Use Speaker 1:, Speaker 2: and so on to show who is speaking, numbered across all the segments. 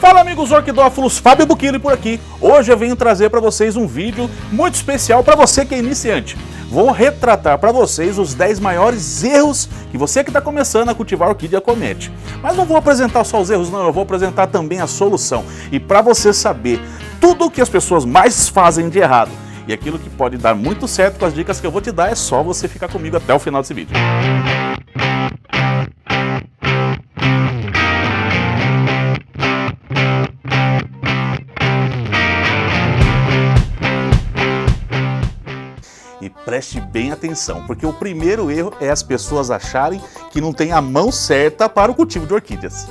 Speaker 1: Fala amigos orquidófilos, Fábio Buquili por aqui. Hoje eu venho trazer para vocês um vídeo muito especial para você que é iniciante. Vou retratar para vocês os 10 maiores erros que você que está começando a cultivar orquídea comete. Mas não vou apresentar só os erros não, eu vou apresentar também a solução. E para você saber tudo o que as pessoas mais fazem de errado e aquilo que pode dar muito certo com as dicas que eu vou te dar, é só você ficar comigo até o final desse vídeo. E preste bem atenção, porque o primeiro erro é as pessoas acharem que não tem a mão certa para o cultivo de orquídeas.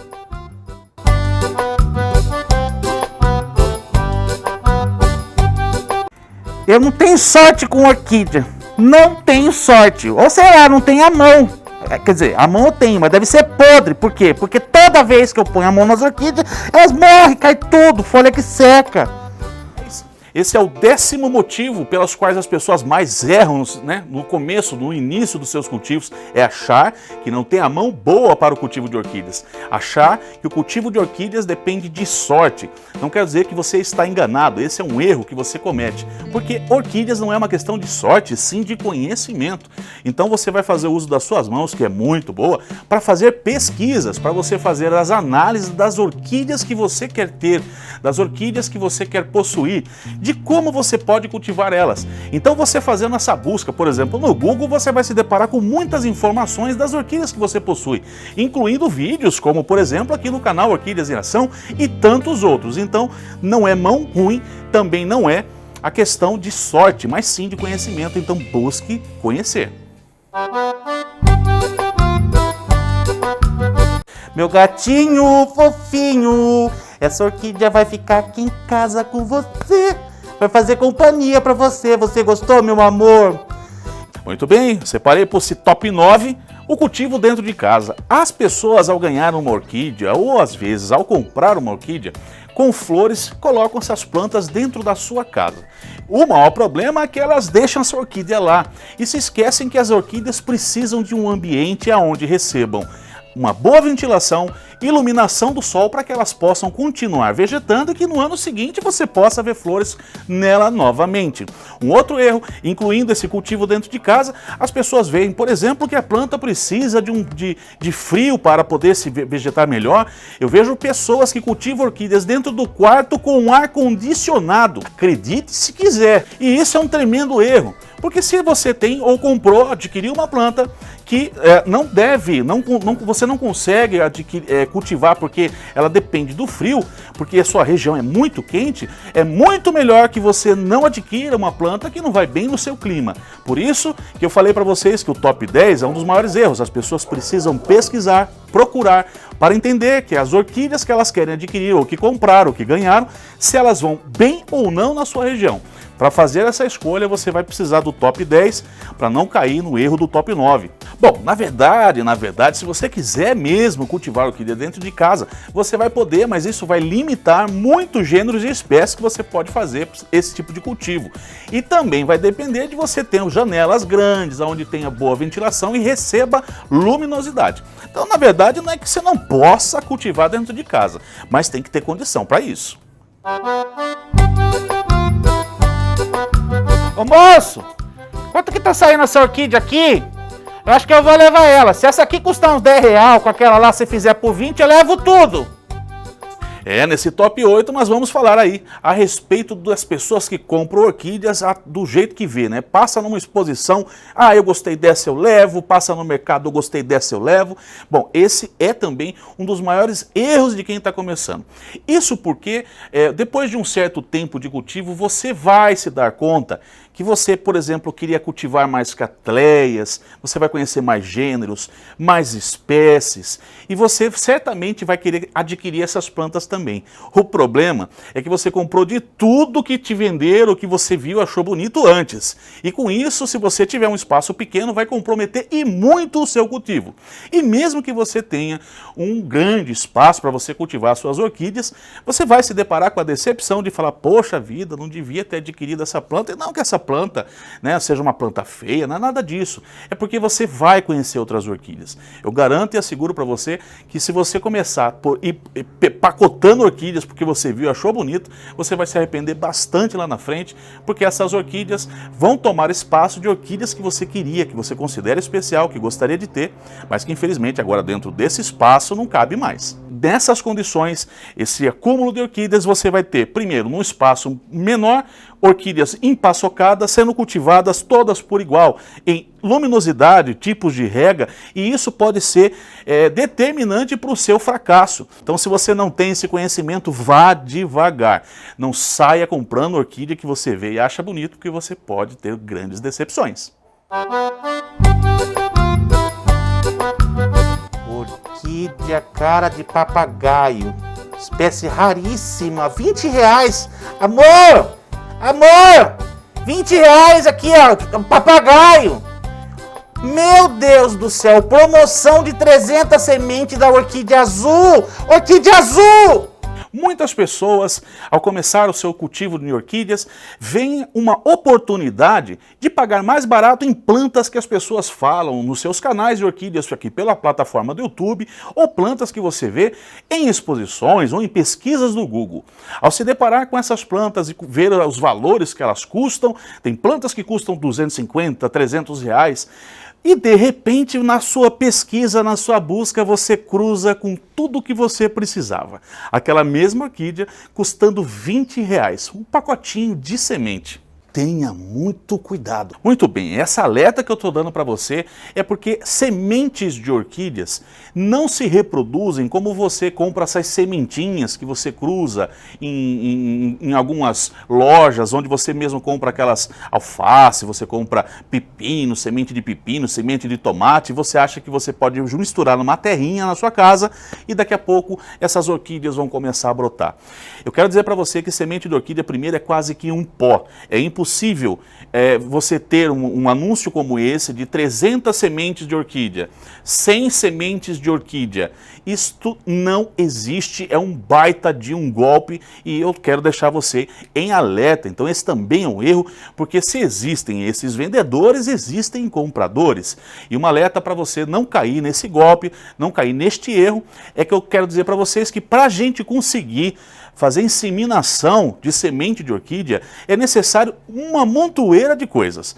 Speaker 2: Eu não tenho sorte com orquídea, não tenho sorte, ou sei lá, não tenho a mão. Quer dizer, a mão eu tenho, mas deve ser podre. Por quê? Porque toda vez que eu ponho a mão nas orquídeas, elas morrem, cai tudo, folha que seca.
Speaker 1: Esse é o 10º motivo pelas quais as pessoas mais erram, né, no começo, no início dos seus cultivos, é achar que não tem a mão boa para o cultivo de orquídeas. Achar que o cultivo de orquídeas depende de sorte. Não quer dizer que você está enganado, esse é um erro que você comete. Porque orquídeas não é uma questão de sorte, sim de conhecimento. Então você vai fazer uso das suas mãos, que é muito boa, para fazer pesquisas, para você fazer as análises das orquídeas que você quer ter, das orquídeas que você quer possuir, de como você pode cultivar elas. Então você fazendo essa busca, por exemplo, no Google, você vai se deparar com muitas informações das orquídeas que você possui, incluindo vídeos como, por exemplo, aqui no canal Orquídeas em Ação e tantos outros. Então não é mão ruim, também não é a questão de sorte, mas sim de conhecimento. Então busque conhecer.
Speaker 2: Meu gatinho fofinho, essa orquídea vai ficar aqui em casa com você. Vai fazer companhia pra você. Você gostou, meu amor?
Speaker 1: Muito bem, separei por esse top 9 o cultivo dentro de casa. As pessoas, ao ganhar uma orquídea ou às vezes ao comprar uma orquídea com flores, colocam essas plantas dentro da sua casa. O maior problema é que elas deixam essa orquídea lá e se esquecem que as orquídeas precisam de um ambiente onde recebam uma boa ventilação, iluminação do sol para que elas possam continuar vegetando e que no ano seguinte você possa ver flores nela novamente. Um outro erro, incluindo esse cultivo dentro de casa, as pessoas veem, por exemplo, que a planta precisa de frio para poder se vegetar melhor. Eu vejo pessoas que cultivam orquídeas dentro do quarto com ar condicionado, acredite se quiser, e isso é um tremendo erro. Porque se você tem ou comprou, adquiriu uma planta que você não consegue cultivar porque ela depende do frio, porque a sua região é muito quente, é muito melhor que você não adquira uma planta que não vai bem no seu clima. Por isso que eu falei para vocês que o top 10 é um dos maiores erros. As pessoas precisam pesquisar, procurar, para entender que as orquídeas que elas querem adquirir, ou que compraram, ou que ganharam, se elas vão bem ou não na sua região. Para fazer essa escolha, você vai precisar do top 10 para não cair no erro do top 9. Bom, na verdade, se você quiser mesmo cultivar orquídea dentro de casa, você vai poder, mas isso vai limitar muitos gêneros e espécies que você pode fazer esse tipo de cultivo. E também vai depender de você ter janelas grandes, onde tenha boa ventilação e receba luminosidade. Então, na verdade, não é que você não possa cultivar dentro de casa, mas tem que ter condição para isso.
Speaker 2: Ô moço, quanto que tá saindo essa orquídea aqui? Eu acho que eu vou levar ela. Se essa aqui custar uns 10 reais, com aquela lá se fizer por 20, eu levo tudo.
Speaker 1: Nesse top 8 nós vamos falar aí a respeito das pessoas que compram orquídeas do jeito que vê, né? Passa numa exposição, eu gostei dessa eu levo, passa no mercado, eu gostei dessa eu levo. Bom, esse é também um dos maiores erros de quem está começando. Isso porque depois de um certo tempo de cultivo, você vai se dar conta que você, por exemplo, queria cultivar mais catleias, você vai conhecer mais gêneros, mais espécies, e você certamente vai querer adquirir essas plantas também. O problema é que você comprou de tudo que te venderam, que você viu, achou bonito antes. E com isso, se você tiver um espaço pequeno, vai comprometer e muito o seu cultivo. E mesmo que você tenha um grande espaço para você cultivar suas orquídeas, você vai se deparar com a decepção de falar, poxa vida, não devia ter adquirido essa planta, e não que essa planta, né, seja uma planta feia, não é nada disso. É porque você vai conhecer outras orquídeas. Eu garanto e asseguro para você que se você começar por ir pacotando orquídeas porque você viu e achou bonito, você vai se arrepender bastante lá na frente, porque essas orquídeas vão tomar espaço de orquídeas que você queria, que você considera especial, que gostaria de ter, mas que infelizmente agora dentro desse espaço não cabe mais. Nessas condições, esse acúmulo de orquídeas você vai ter, primeiro, num espaço menor, orquídeas empaçocadas sendo cultivadas todas por igual, em luminosidade, tipos de rega, e isso pode ser determinante para o seu fracasso. Então, se você não tem esse conhecimento, vá devagar. Não saia comprando orquídea que você vê e acha bonito, porque você pode ter grandes decepções.
Speaker 2: Orquídea cara de papagaio, espécie raríssima, R$20. Amor! Amor! R$20 aqui, ó, um papagaio. Meu Deus do céu, promoção de 300 sementes da orquídea azul. Orquídea azul!
Speaker 1: Muitas pessoas, ao começar o seu cultivo de orquídeas, veem uma oportunidade de pagar mais barato em plantas que as pessoas falam nos seus canais de orquídeas aqui pela plataforma do YouTube, ou plantas que você vê em exposições ou em pesquisas do Google. Ao se deparar com essas plantas e ver os valores que elas custam, tem plantas que custam R$250, R$300, e de repente na sua pesquisa, na sua busca, você cruza com tudo o que você precisava. Aquela mesma orquídea custando R$20, um pacotinho de semente. Tenha muito cuidado. Muito bem, essa alerta que eu estou dando para você é porque sementes de orquídeas não se reproduzem como você compra essas sementinhas que você cruza em algumas lojas, onde você mesmo compra aquelas alface, você compra pepino, semente de tomate, você acha que você pode misturar numa terrinha na sua casa e daqui a pouco essas orquídeas vão começar a brotar. Eu quero dizer para você que semente de orquídea primeiro é quase que um pó, é impossível você ter um anúncio como esse de 300 sementes de orquídea, 100 sementes de orquídea. Isto não existe, é um baita de um golpe e eu quero deixar você em alerta. Então esse também é um erro, porque se existem esses vendedores, existem compradores. E uma alerta para você não cair nesse golpe, não cair neste erro, é que eu quero dizer para vocês que para a gente conseguir fazer inseminação de semente de orquídea, é necessário uma montoeira de coisas.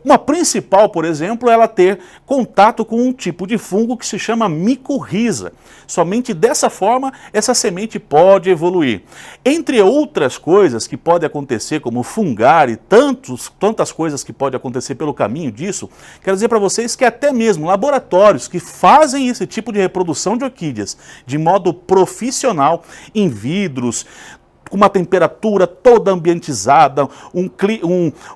Speaker 1: Uma principal, por exemplo, é ela ter contato com um tipo de fungo que se chama micorriza. Somente dessa forma, essa semente pode evoluir. Entre outras coisas que podem acontecer, como fungar e tantas coisas que podem acontecer pelo caminho disso, quero dizer para vocês que até mesmo laboratórios que fazem esse tipo de reprodução de orquídeas de modo profissional, em vidros, com uma temperatura toda ambientizada,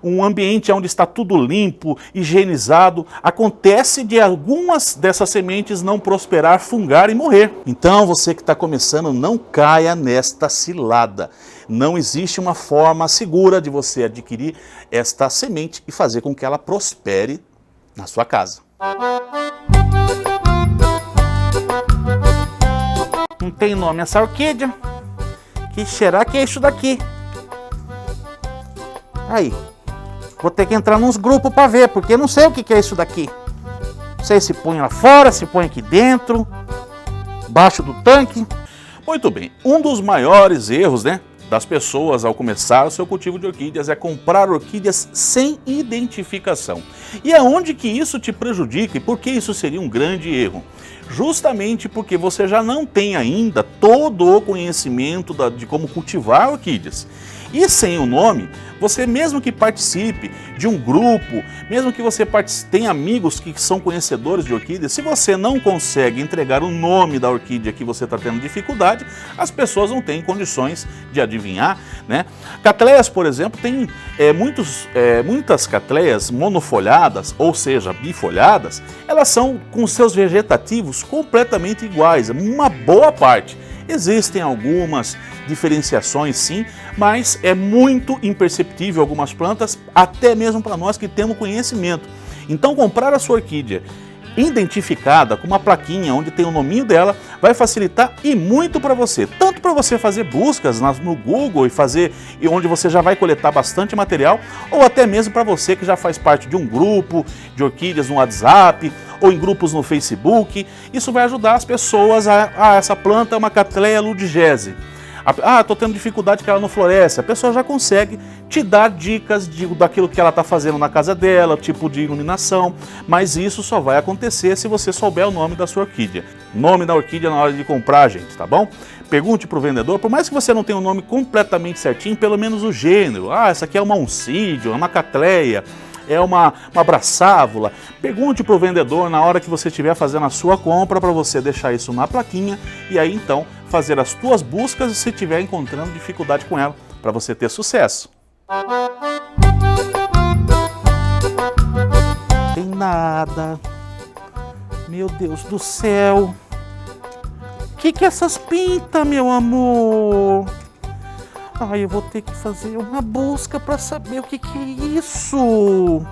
Speaker 1: um ambiente onde está tudo limpo, higienizado, acontece de algumas dessas sementes não prosperar, fungar e morrer. Então você que está começando, não caia nesta cilada. Não existe uma forma segura de você adquirir esta semente e fazer com que ela prospere na sua casa.
Speaker 2: Não tem nome essa orquídea. Que será que é isso daqui? Aí, vou ter que entrar nos grupos para ver, porque eu não sei o que é isso daqui. Não sei se põe lá fora, se põe aqui dentro, baixo do tanque.
Speaker 1: Muito bem, um dos maiores erros, das pessoas ao começar o seu cultivo de orquídeas é comprar orquídeas sem identificação. E aonde que isso te prejudica e por que isso seria um grande erro? Justamente porque você já não tem ainda todo o conhecimento de como cultivar orquídeas. E sem o nome, você mesmo que participe de um grupo, mesmo que você tenha amigos que são conhecedores de orquídeas, se você não consegue entregar o nome da orquídea que você está tendo dificuldade, as pessoas não têm condições de adivinhar, Catleias, por exemplo, tem muitas catleias monofolhadas, ou seja, bifolhadas, elas são com seus vegetativos completamente iguais, uma boa parte. Existem algumas diferenciações sim, mas é muito imperceptível algumas plantas, até mesmo para nós que temos conhecimento. Então comprar a sua orquídea identificada com uma plaquinha onde tem o nominho dela, vai facilitar e muito para você. Tanto para você fazer buscas no Google e onde você já vai coletar bastante material, ou até mesmo para você que já faz parte de um grupo de orquídeas no WhatsApp, ou em grupos no Facebook. Isso vai ajudar as pessoas essa planta é uma Cattleya ludigese. Estou tendo dificuldade que ela não floresce. A pessoa já consegue te dar dicas daquilo que ela está fazendo na casa dela, tipo de iluminação, mas isso só vai acontecer se você souber o nome da sua orquídea. Nome da orquídea na hora de comprar, gente, tá bom? Pergunte para o vendedor, por mais que você não tenha o nome completamente certinho, pelo menos o gênero. Essa aqui é uma oncídio, é uma Cattleya, é uma braçávula. Pergunte para o vendedor na hora que você estiver fazendo a sua compra para você deixar isso na plaquinha e aí então fazer as tuas buscas se estiver encontrando dificuldade com ela, para você ter sucesso. Tem nada. Meu Deus do céu. Que é essas pintas, meu amor? Ai, eu vou ter que fazer uma busca para saber o que é isso.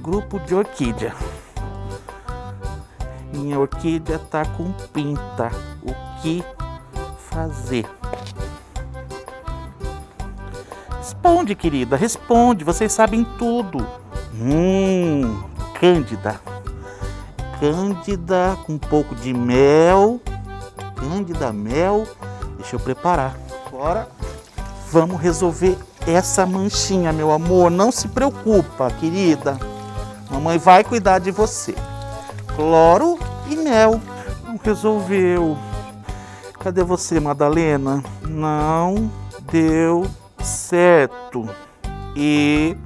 Speaker 1: Grupo de orquídea. Minha orquídea tá com pinta. O que fazer? Responde, querida, responde. Vocês sabem tudo. Cândida. Cândida com um pouco de mel. Cândida, mel. Deixa eu preparar. Agora vamos resolver essa manchinha, meu amor. Não se preocupa, querida. Mamãe vai cuidar de você. Cloro e mel. Não resolveu. Cadê você, Madalena? Não deu certo. E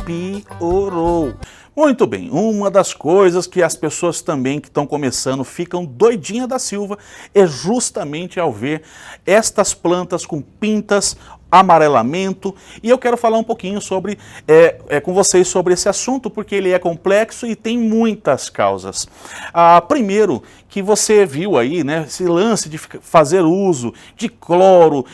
Speaker 1: piorou. Muito bem, uma das coisas que as pessoas também que estão começando ficam doidinha da Silva é justamente ao ver estas plantas com pintas, amarelamento, e eu quero falar um pouquinho sobre com vocês sobre esse assunto, porque ele é complexo e tem muitas causas. Primeiro, que você viu aí, né, esse lance de fazer uso de cloro,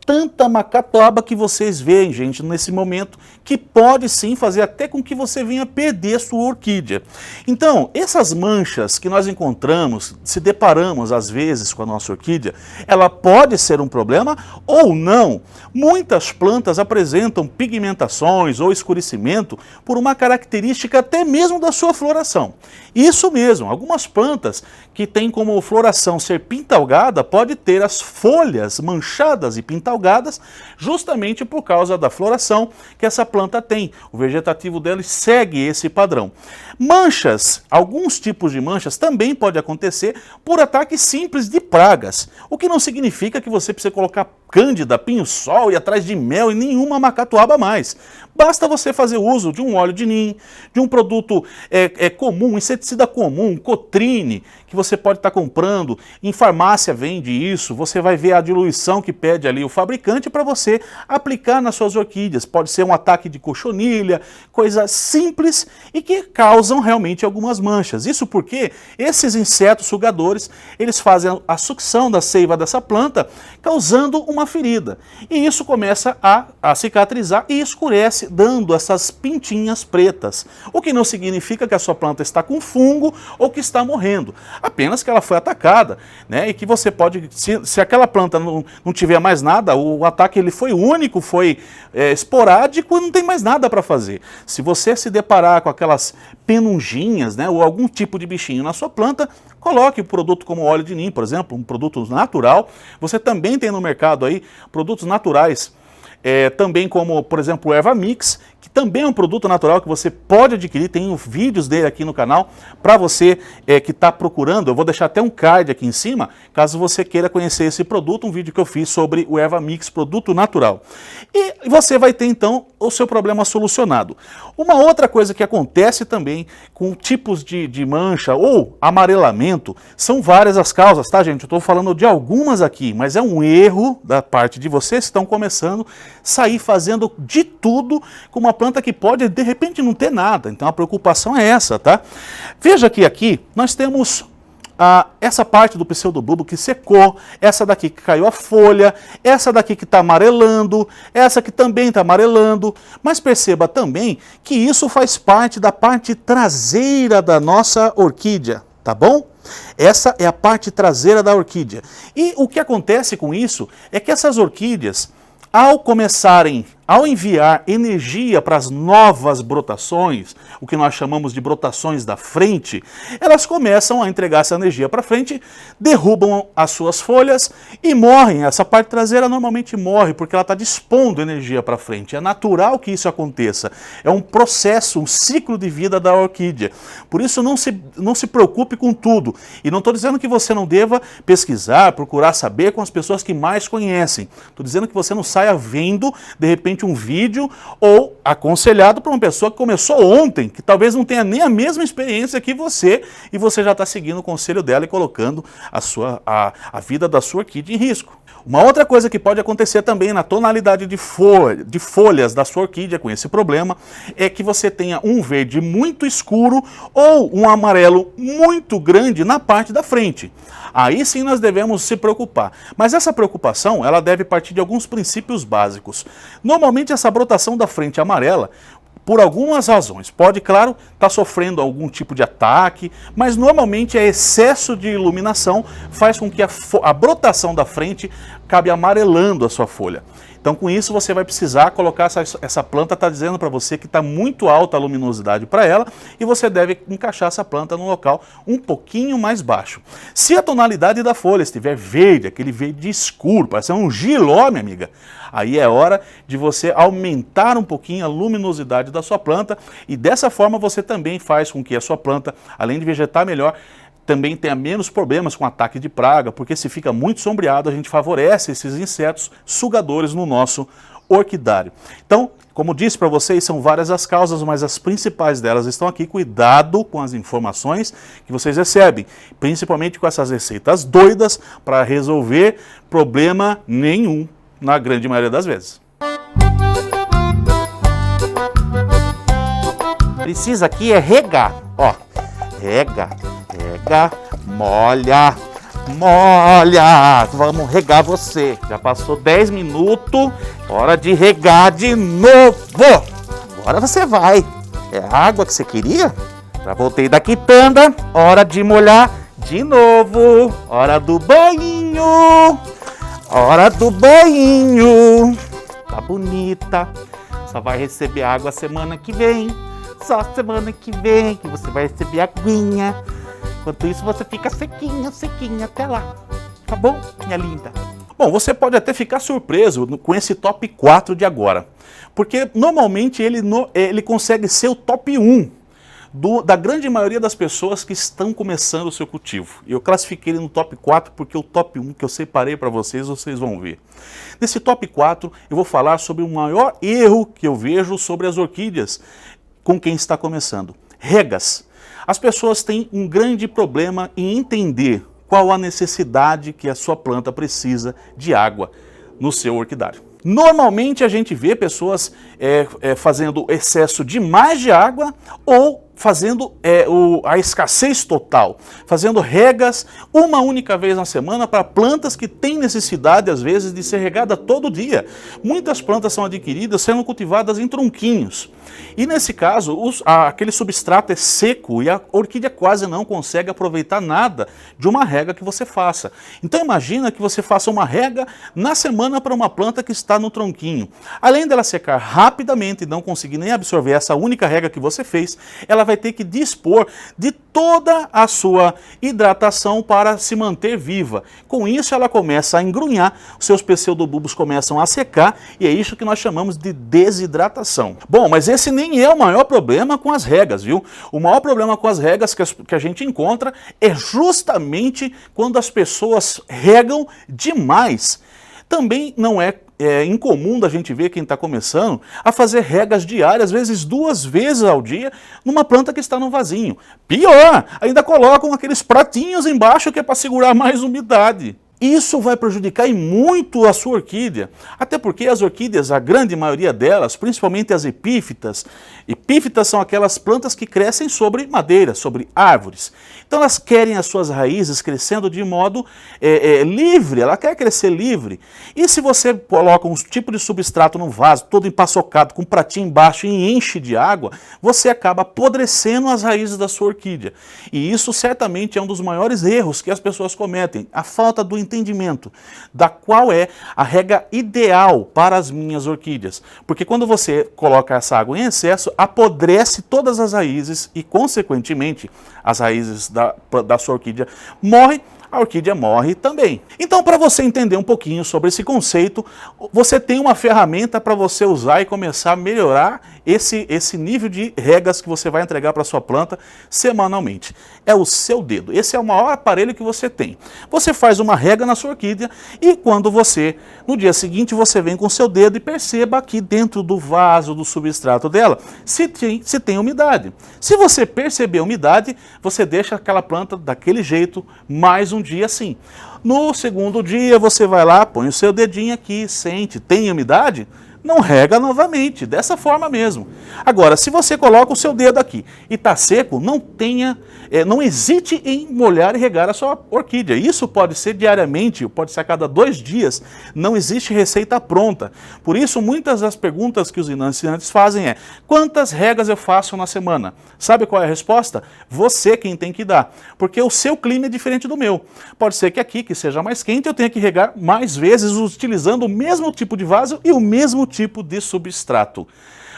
Speaker 1: tanta macatuaba que vocês veem, gente, nesse momento, que pode sim fazer até com que você venha perder sua orquídea. Então, essas manchas que nós encontramos, se deparamos às vezes com a nossa orquídea, ela pode ser um problema ou não. Muitas plantas apresentam pigmentações ou escurecimento por uma característica até mesmo da sua floração. Isso mesmo, algumas plantas que têm como floração ser pintalgada pode ter as folhas manchadas e pintalgadas justamente por causa da floração que essa planta tem. O vegetativo dela segue esse padrão. Manchas, alguns tipos de manchas também pode acontecer por ataque simples de pragas, o que não significa que você precisa colocar cândida, pinho-sol e atrás de mel e nenhuma macatuaba mais. Basta você fazer uso de um óleo de nim, de um produto comum, inseticida comum, Cotrine, que você pode estar comprando. Em farmácia vende isso, você vai ver a diluição que pede ali o fabricante para você aplicar nas suas orquídeas. Pode ser um ataque de cochonilha, coisa simples e que causam realmente algumas manchas. Isso porque esses insetos sugadores, eles fazem a sucção da seiva dessa planta, causando uma ferida. E isso começa a cicatrizar e escurece, dando essas pintinhas pretas. O que não significa que a sua planta está com fungo ou que está morrendo. Apenas que ela foi atacada, né? E que você pode, se aquela planta não tiver mais nada, o ataque ele foi único, foi esporádico e não tem mais nada para fazer. Se você se deparar com aquelas penunginhas, né, ou algum tipo de bichinho na sua planta, coloque o produto como óleo de nim, por exemplo, um produto natural. Você também tem no mercado aí produtos naturais, também como, por exemplo, o Erva Mix, que também é um produto natural que você pode adquirir, tem vídeos dele aqui no canal, para você que está procurando. Eu vou deixar até um card aqui em cima, caso você queira conhecer esse produto, um vídeo que eu fiz sobre o Erva Mix, produto natural. E você vai ter então o seu problema solucionado. Uma outra coisa que acontece também com tipos de mancha ou amarelamento, são várias as causas, tá, gente? Eu estou falando de algumas aqui, mas é um erro da parte de vocês que estão começando sair fazendo de tudo com uma planta que pode, de repente, não ter nada. Então a preocupação é essa, tá? Veja que aqui nós temos essa parte do pseudobulbo que secou, essa daqui que caiu a folha, essa daqui que está amarelando, essa que também está amarelando. Mas perceba também que isso faz parte da parte traseira da nossa orquídea, tá bom? Essa é a parte traseira da orquídea. E o que acontece com isso é que essas orquídeas, ao enviar energia para as novas brotações, o que nós chamamos de brotações da frente, elas começam a entregar essa energia para frente, derrubam as suas folhas e morrem. Essa parte traseira normalmente morre porque ela está dispondo energia para frente. É natural que isso aconteça. É um processo, um ciclo de vida da orquídea. Por isso não se preocupe com tudo. E não estou dizendo que você não deva pesquisar, procurar saber com as pessoas que mais conhecem. Estou dizendo que você não saia vendo, de repente, um vídeo ou aconselhado por uma pessoa que começou ontem, que talvez não tenha nem a mesma experiência que você, e você já está seguindo o conselho dela e colocando a vida da sua orquídea em risco. Uma outra coisa que pode acontecer também na tonalidade de folhas da sua orquídea com esse problema é que você tenha um verde muito escuro ou um amarelo muito grande na parte da frente. Aí sim nós devemos se preocupar. Mas essa preocupação, ela deve partir de alguns princípios básicos. Normalmente essa brotação da frente amarela, por algumas razões, pode, claro, estar sofrendo algum tipo de ataque, mas normalmente excesso de iluminação faz com que a brotação da frente acabe amarelando a sua folha. Então, com isso, você vai precisar colocar essa planta, está dizendo para você que está muito alta a luminosidade para ela, e você deve encaixar essa planta num local um pouquinho mais baixo. Se a tonalidade da folha estiver verde, aquele verde escuro, parece um giló, minha amiga, aí é hora de você aumentar um pouquinho a luminosidade da sua planta, e dessa forma você também faz com que a sua planta, além de vegetar melhor, também tenha menos problemas com ataque de praga, porque se fica muito sombreado, a gente favorece esses insetos sugadores no nosso orquidário. Então, como disse para vocês, são várias as causas, mas as principais delas estão aqui. Cuidado com as informações que vocês recebem, principalmente com essas receitas doidas para resolver problema nenhum, na grande maioria das vezes.
Speaker 2: Precisa aqui é regar, ó, rega, molha, vamos regar você. Já passou 10 minutos, hora de regar de novo. Agora você vai. É a água que você queria? Já voltei da quitanda, hora de molhar de novo. Hora do banho, tá bonita. Só vai receber água semana que vem. Só semana que vem que você vai receber aguinha. Enquanto isso você fica sequinha até lá. Tá bom, minha linda?
Speaker 1: Bom, você pode até ficar surpreso com esse top 4 de agora. Porque normalmente ele consegue ser o top 1 da grande maioria das pessoas que estão começando o seu cultivo. Eu classifiquei ele no top 4 porque o top 1 que eu separei para vocês vão ver. Nesse top 4 eu vou falar sobre o maior erro que eu vejo sobre as orquídeas com quem está começando. Regas. As pessoas têm um grande problema em entender qual a necessidade que a sua planta precisa de água no seu orquidário. Normalmente a gente vê pessoas fazendo excesso demais de água ou fazendo a escassez total, fazendo regas uma única vez na semana para plantas que têm necessidade, às vezes, de ser regada todo dia. Muitas plantas são adquiridas sendo cultivadas em tronquinhos. E nesse caso, aquele substrato é seco e a orquídea quase não consegue aproveitar nada de uma rega que você faça. Então imagina que você faça uma rega na semana para uma planta que está no tronquinho. Além dela secar rapidamente e não conseguir nem absorver essa única rega que você fez, ela vai ter que dispor de toda a sua hidratação para se manter viva. Com isso ela começa a engrunhar, os seus pseudobulbos começam a secar e é isso que nós chamamos de desidratação. Bom, mas esse nem é o maior problema com as regas, viu? O maior problema com as regas que a gente encontra é justamente quando as pessoas regam demais. Também não é incomum da gente ver quem está começando a fazer regas diárias, às vezes 2 vezes ao dia, numa planta que está no vasinho. Pior, ainda colocam aqueles pratinhos embaixo que é para segurar mais umidade. Isso vai prejudicar e muito a sua orquídea, até porque as orquídeas, a grande maioria delas, principalmente as epífitas são aquelas plantas que crescem sobre madeira, sobre árvores. Então elas querem as suas raízes crescendo de modo livre, ela quer crescer livre. E se você coloca um tipo de substrato num vaso, todo empaçocado, com um pratinho embaixo e enche de água, você acaba apodrecendo as raízes da sua orquídea. E isso certamente é um dos maiores erros que as pessoas cometem, a falta do entendimento da qual é a rega ideal para as minhas orquídeas. Porque quando você coloca essa água em excesso, apodrece todas as raízes e, consequentemente, as raízes da sua orquídea morrem, a orquídea morre também. Então, para você entender um pouquinho sobre esse conceito, você tem uma ferramenta para você usar e começar a melhorar esse nível de regas que você vai entregar para a sua planta semanalmente. É o seu dedo. Esse é o maior aparelho que você tem. Você faz uma rega na sua orquídea e quando você, no dia seguinte, você vem com o seu dedo e perceba aqui dentro do vaso, do substrato dela, se tem umidade. Se você perceber umidade, você deixa aquela planta daquele jeito mais um dia assim. No segundo dia você vai lá, põe o seu dedinho aqui, sente, tem umidade? Não rega novamente, dessa forma mesmo. Agora, se você coloca o seu dedo aqui e está seco, não hesite em molhar e regar a sua orquídea. Isso pode ser diariamente, pode ser a cada 2 dias, não existe receita pronta. Por isso, muitas das perguntas que os iniciantes fazem é: quantas regas eu faço na semana? Sabe qual é a resposta? Você quem tem que dar, porque o seu clima é diferente do meu. Pode ser que aqui, que seja mais quente, eu tenha que regar mais vezes utilizando o mesmo tipo de vaso e o mesmo tipo de substrato.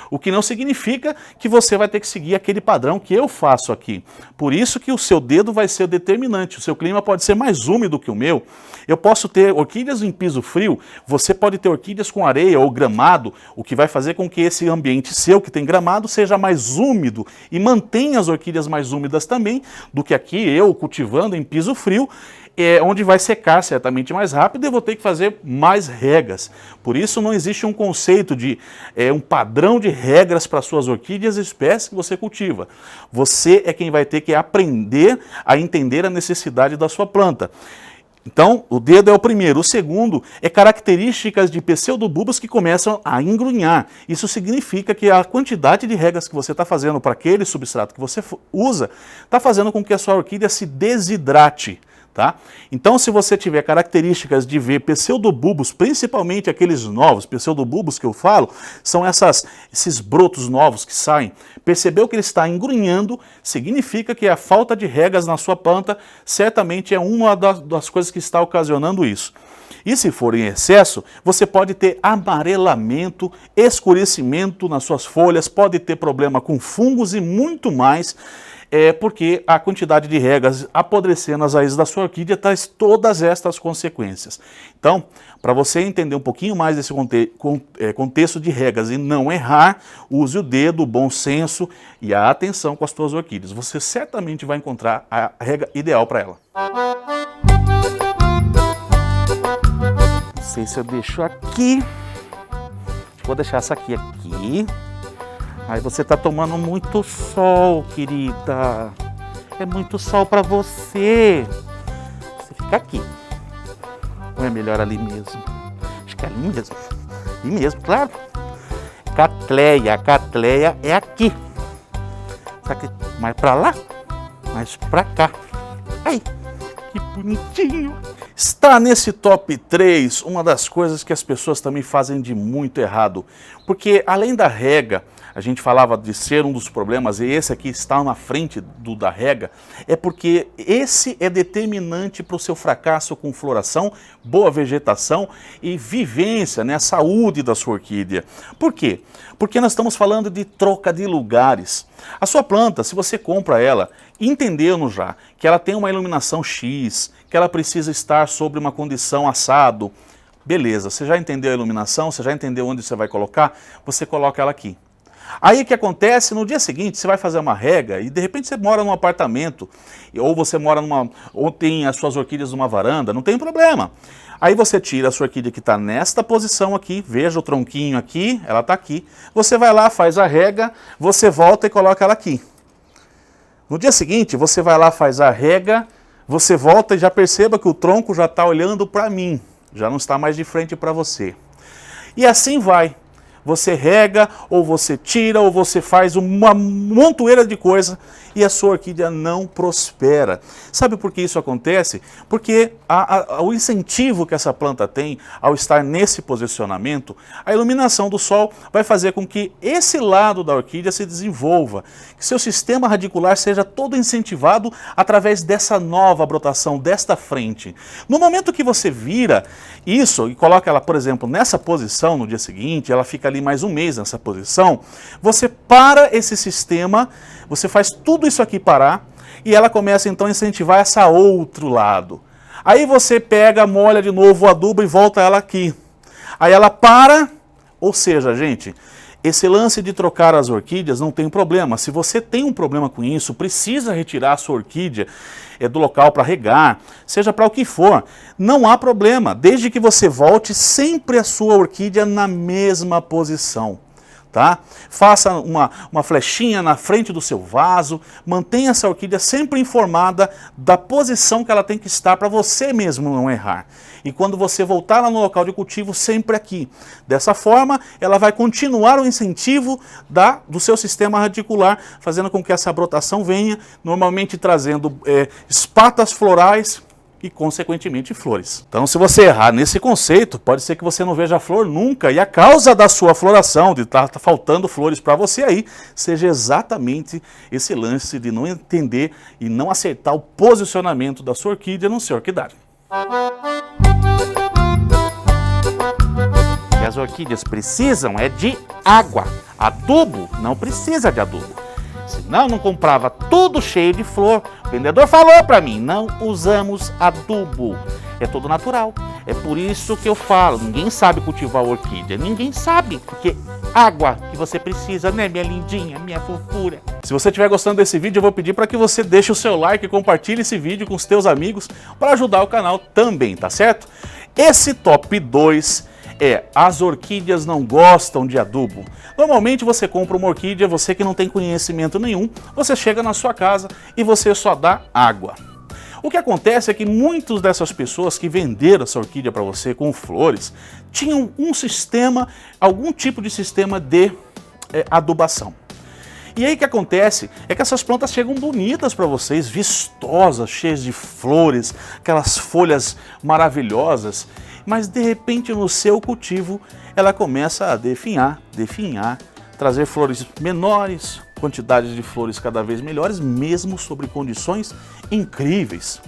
Speaker 1: O que não significa que você vai ter que seguir aquele padrão que eu faço aqui. Por isso que o seu dedo vai ser determinante. O seu clima pode ser mais úmido que o meu. Eu posso ter orquídeas em piso frio, você pode ter orquídeas com areia ou gramado, o que vai fazer com que esse ambiente seu, que tem gramado, seja mais úmido e mantenha as orquídeas mais úmidas também do que aqui eu cultivando em piso frio, onde vai secar certamente mais rápido e eu vou ter que fazer mais regas. Por isso não existe um conceito de um padrão de regras para suas orquídeas e espécies que você cultiva. Você é quem vai ter que aprender a entender a necessidade da sua planta. Então, o dedo é o primeiro. O segundo é características de pseudobulbos que começam a engrunhar. Isso significa que a quantidade de regas que você está fazendo para aquele substrato que você usa está fazendo com que a sua orquídea se desidrate. Tá? Então, se você tiver características de ver pseudobulbos, principalmente aqueles novos, pseudobulbos que eu falo, são esses brotos novos que saem, percebeu que ele está engrunhando, significa que a falta de regas na sua planta certamente é uma das coisas que está ocasionando isso. E se for em excesso, você pode ter amarelamento, escurecimento nas suas folhas, pode ter problema com fungos e muito mais, porque a quantidade de regas apodrecendo as raízes da sua orquídea traz todas estas consequências. Então, para você entender um pouquinho mais desse contexto de regas e não errar, use o dedo, o bom senso e a atenção com as suas orquídeas. Você certamente vai encontrar a rega ideal para ela. Não sei se eu deixo aqui. Vou deixar essa aqui. Aí você tá tomando muito sol, querida. É muito sol para você. Você fica aqui. Ou é melhor ali mesmo? Acho que é ali mesmo. Ali mesmo, claro. Catleia. A catleia é aqui. Só que mais para lá, mais para cá. Aí, que bonitinho. Está nesse top 3 uma das coisas que as pessoas também fazem de muito errado. Porque além da rega, a gente falava de ser um dos problemas, e esse aqui está na frente da rega, é porque esse é determinante para o seu fracasso com floração, boa vegetação e vivência, né, a saúde da sua orquídea. Por quê? Porque nós estamos falando de troca de lugares. A sua planta, se você compra ela, entendendo já que ela tem uma iluminação X, que ela precisa estar sobre uma condição assado, beleza, você já entendeu a iluminação, você já entendeu onde você vai colocar, você coloca ela aqui. Aí o que acontece? No dia seguinte você vai fazer uma rega e de repente você mora num apartamento ou você mora ou tem as suas orquídeas numa varanda, não tem problema. Aí você tira a sua orquídea que está nesta posição aqui, veja o tronquinho aqui, ela está aqui. Você vai lá, faz a rega, você volta e coloca ela aqui. No dia seguinte você vai lá, faz a rega, você volta e já perceba que o tronco já está olhando para mim, já não está mais de frente para você. E assim vai. Você rega, ou você tira, ou você faz uma montoeira de coisa e a sua orquídea não prospera. Sabe por que isso acontece? Porque o incentivo que essa planta tem ao estar nesse posicionamento, a iluminação do sol vai fazer com que esse lado da orquídea se desenvolva, que seu sistema radicular seja todo incentivado através dessa nova brotação, desta frente. No momento que você vira isso e coloca ela, por exemplo, nessa posição no dia seguinte, ela fica ali mais um mês nessa posição, você para esse sistema, você faz tudo isso aqui parar e ela começa então a incentivar esse outro lado. Aí você pega, molha de novo o adubo e volta ela aqui. Aí ela para, ou seja, gente, esse lance de trocar as orquídeas não tem problema. Se você tem um problema com isso, precisa retirar a sua orquídea do local para regar, seja para o que for, não há problema, desde que você volte sempre a sua orquídea na mesma posição. Tá? Faça uma flechinha na frente do seu vaso, mantenha essa orquídea sempre informada da posição que ela tem que estar para você mesmo não errar. E quando você voltar lá no local de cultivo, sempre aqui. Dessa forma, ela vai continuar o incentivo do seu sistema radicular, fazendo com que essa brotação venha, normalmente trazendo espatas florais, e, consequentemente, flores. Então, se você errar nesse conceito, pode ser que você não veja flor nunca, e a causa da sua floração, de estar faltando flores para você aí, seja exatamente esse lance de não entender e não acertar o posicionamento da sua orquídea no seu orquidário.
Speaker 2: O que as orquídeas precisam é de água. Adubo não precisa de adubo. Senão não comprava tudo cheio de flor. O vendedor falou para mim, não usamos adubo. É tudo natural. É por isso que eu falo, ninguém sabe cultivar orquídea. Ninguém sabe, porque água que você precisa, né, minha lindinha, minha fofura.
Speaker 1: Se você estiver gostando desse vídeo, eu vou pedir para que você deixe o seu like e compartilhe esse vídeo com os teus amigos para ajudar o canal também, tá certo? Esse top 2 as orquídeas não gostam de adubo. Normalmente você compra uma orquídea, você que não tem conhecimento nenhum, você chega na sua casa e você só dá água. O que acontece é que muitas dessas pessoas que venderam essa orquídea para você com flores, tinham um sistema, algum tipo de sistema de adubação. E aí o que acontece é que essas plantas chegam bonitas para vocês, vistosas, cheias de flores, aquelas folhas maravilhosas, mas de repente no seu cultivo ela começa a definhar, trazer flores menores, quantidades de flores cada vez melhores, mesmo sobre condições incríveis.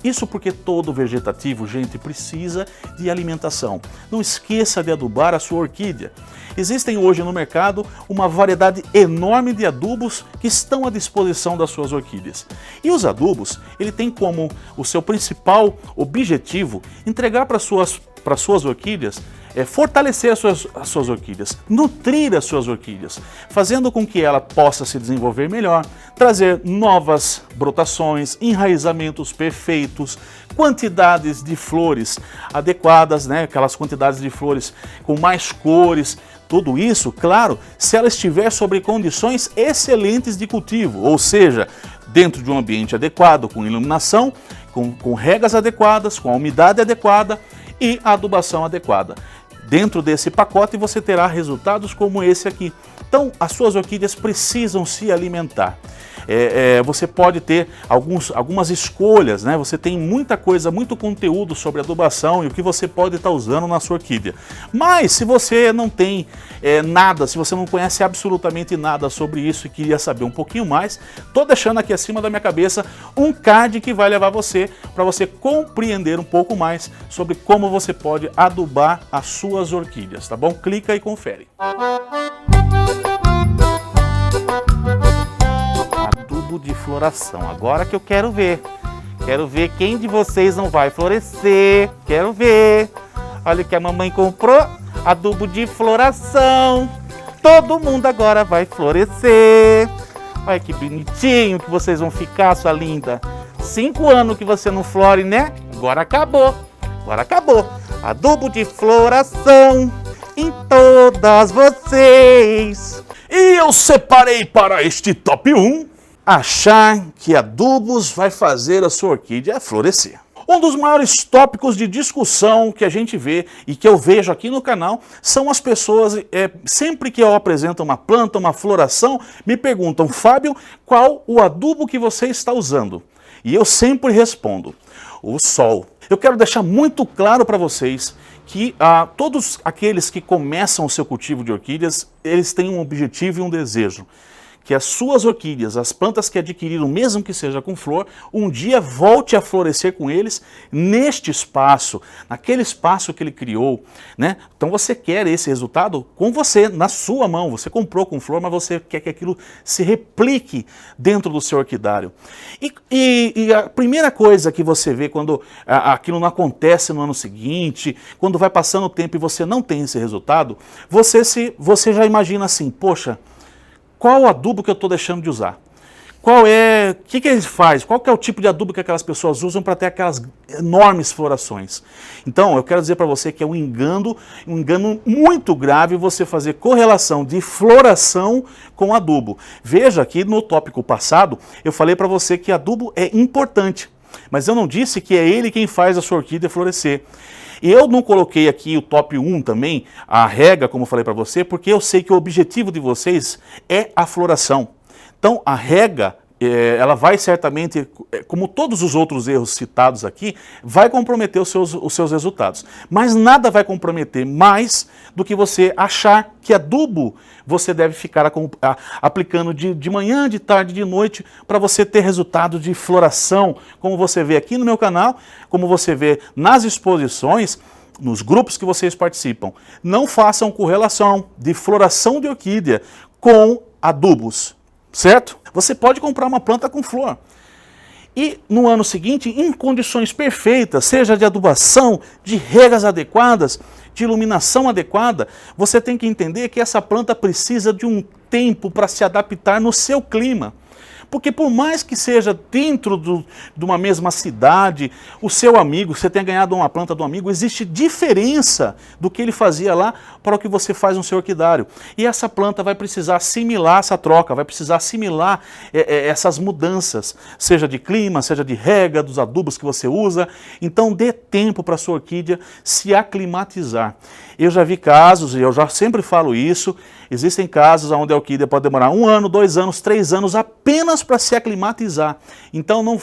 Speaker 1: Isso porque todo vegetativo, gente, precisa de alimentação. Não esqueça de adubar a sua orquídea. Existem hoje no mercado uma variedade enorme de adubos que estão à disposição das suas orquídeas. E os adubos, ele tem como o seu principal objetivo entregar para suas orquídeas, fortalecer as suas orquídeas, nutrir as suas orquídeas, fazendo com que ela possa se desenvolver melhor, trazer novas brotações, enraizamentos perfeitos, quantidades de flores adequadas, né? Aquelas quantidades de flores com mais cores. Tudo isso, claro, se ela estiver sob condições excelentes de cultivo, ou seja, dentro de um ambiente adequado, com iluminação, com regas adequadas, com a umidade adequada e a adubação adequada. Dentro desse pacote você terá resultados como esse aqui. Então, as suas orquídeas precisam se alimentar. Você pode ter algumas escolhas, né? Você tem muita coisa, muito conteúdo sobre adubação e o que você pode estar usando na sua orquídea. Mas se você não tem nada, se você não conhece absolutamente nada sobre isso e queria saber um pouquinho mais, estou deixando aqui acima da minha cabeça um card que vai levar você para você compreender um pouco mais sobre como você pode adubar as suas orquídeas, tá bom? Clica e confere.
Speaker 2: De floração, agora que eu quero ver quem de vocês não vai florescer, quero ver. Olha o que a mamãe comprou, adubo de floração, todo mundo agora vai florescer. Olha que bonitinho que vocês vão ficar, sua linda. 5 anos que você não flore, né? Agora acabou, adubo de floração em todas vocês.
Speaker 1: E eu separei para este top 1 achar que adubos vai fazer a sua orquídea florescer. Um dos maiores tópicos de discussão que a gente vê e que eu vejo aqui no canal são as pessoas, sempre que eu apresento uma planta, uma floração, me perguntam: Fábio, qual o adubo que você está usando? E eu sempre respondo: o sol. Eu quero deixar muito claro para vocês que todos aqueles que começam o seu cultivo de orquídeas, eles têm um objetivo e um desejo: que as suas orquídeas, as plantas que adquiriram, mesmo que seja com flor, um dia volte a florescer com eles neste espaço, naquele espaço que ele criou, né? Então você quer esse resultado com você, na sua mão. Você comprou com flor, mas você quer que aquilo se replique dentro do seu orquidário. E a primeira coisa que você vê quando aquilo não acontece no ano seguinte, quando vai passando o tempo e você não tem esse resultado, você já imagina assim: poxa, qual o adubo que eu estou deixando de usar? O que ele faz? Qual que é o tipo de adubo que aquelas pessoas usam para ter aquelas enormes florações? Então, eu quero dizer para você que é um engano muito grave você fazer correlação de floração com adubo. Veja que no tópico passado eu falei para você que adubo é importante, mas eu não disse que é ele quem faz a sua orquídea florescer. Eu não coloquei aqui o top 1 também, a rega, como eu falei para você, porque eu sei que o objetivo de vocês é a floração. Então, a rega, ela vai certamente, como todos os outros erros citados aqui, vai comprometer os seus resultados. Mas nada vai comprometer mais do que você achar que adubo você deve ficar aplicando de manhã, de tarde, de noite, para você ter resultado de floração, como você vê aqui no meu canal, como você vê nas exposições, nos grupos que vocês participam. Não façam correlação de floração de orquídea com adubos, certo? Você pode comprar uma planta com flor e no ano seguinte, em condições perfeitas, seja de adubação, de regas adequadas, de iluminação adequada, você tem que entender que essa planta precisa de um tempo para se adaptar no seu clima. Porque por mais que seja dentro de uma mesma cidade, o seu amigo, você tenha ganhado uma planta do amigo, existe diferença do que ele fazia lá para o que você faz no seu orquidário. E essa planta vai precisar assimilar essa troca, vai precisar assimilar essas mudanças, seja de clima, seja de rega, dos adubos que você usa. Então dê tempo para a sua orquídea se aclimatizar. Eu já vi casos, e eu já sempre falo isso, existem casos onde a orquídea pode demorar 1 ano, 2 anos, 3 anos apenas para se aclimatizar. Então não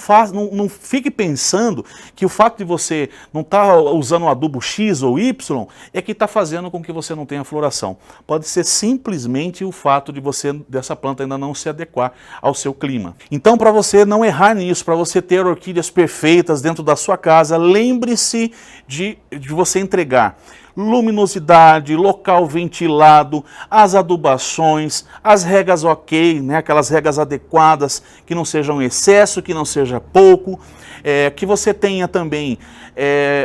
Speaker 1: fique pensando que o fato de você não estar usando um adubo X ou Y é que está fazendo com que você não tenha floração. Pode ser simplesmente o fato de dessa planta ainda não se adequar ao seu clima. Então, para você não errar nisso, para você ter orquídeas perfeitas dentro da sua casa, lembre-se de você entregar luminosidade, local ventilado, as adubações, as regas ok, né, aquelas regas adequadas, que não sejam excesso, que não seja pouco, que você tenha também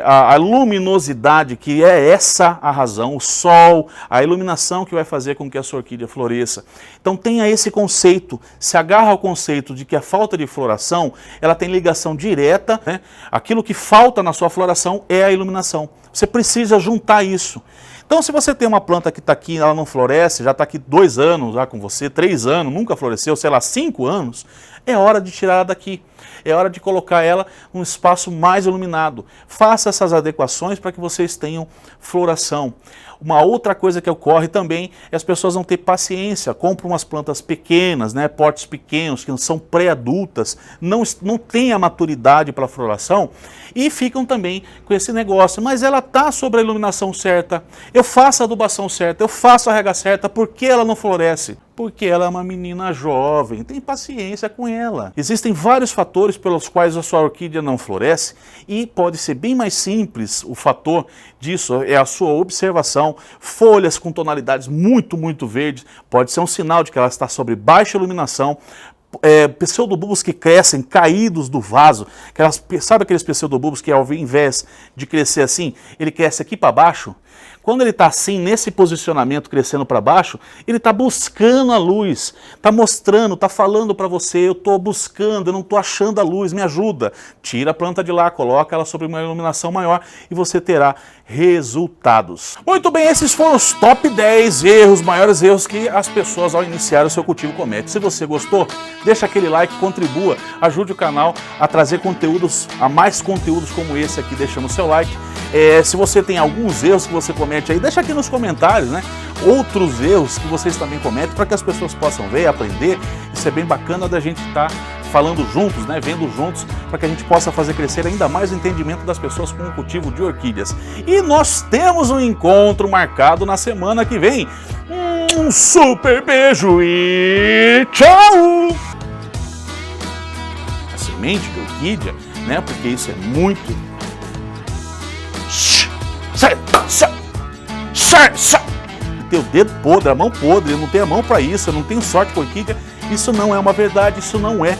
Speaker 1: a luminosidade, que é essa a razão, o sol, a iluminação que vai fazer com que a sua orquídea floresça. Então tenha esse conceito, se agarra ao conceito de que a falta de floração, ela tem ligação direta, né? Aquilo que falta na sua floração é a iluminação. Você precisa juntar isso. Então, se você tem uma planta que está aqui, ela não floresce, já está aqui 2 anos já com você, 3 anos, nunca floresceu, sei lá, 5 anos, é hora de tirar ela daqui. É hora de colocar ela num espaço mais iluminado. Faça essas adequações para que vocês tenham floração. Uma outra coisa que ocorre também é as pessoas não ter paciência, compram umas plantas pequenas, né, portes pequenos, que são pré-adultas, não têm a maturidade para a floração e ficam também com esse negócio. Mas ela está sob a iluminação certa, eu faço a adubação certa, eu faço a rega certa, por que ela não floresce? Porque ela é uma menina jovem, tem paciência com ela. Existem vários fatores pelos quais a sua orquídea não floresce e pode ser bem mais simples. O fator disso é a sua observação. Folhas com tonalidades muito, muito verdes pode ser um sinal de que ela está sob baixa iluminação. Pseudobulbos que crescem caídos do vaso, sabe aqueles pseudobulbos que ao invés de crescer assim, ele cresce aqui para baixo? Quando ele está assim, nesse posicionamento, crescendo para baixo, ele está buscando a luz, está mostrando, está falando para você, eu estou buscando, eu não estou achando a luz, me ajuda. Tira a planta de lá, coloca ela sobre uma iluminação maior e você terá resultados. Muito bem, esses foram os top 10 erros, maiores erros que as pessoas ao iniciar o seu cultivo cometem. Se você gostou, deixa aquele like, contribua, ajude o canal a trazer conteúdos, a mais conteúdos como esse aqui, deixando o seu like. Se você tem alguns erros que você comete aí, deixa aqui nos comentários, né? Outros erros que vocês também cometem, para que as pessoas possam ver e aprender. Isso é bem bacana da gente estar falando juntos, né? Vendo juntos, para que a gente possa fazer crescer ainda mais o entendimento das pessoas com o cultivo de orquídeas. E nós temos um encontro marcado na semana que vem. Um super beijo e tchau! A semente de orquídea, né? Porque isso é muito... Sai! Teu dedo podre, a mão podre, eu não tenho a mão para isso, eu não tenho sorte com orquídea. Isso não é uma verdade, isso não é...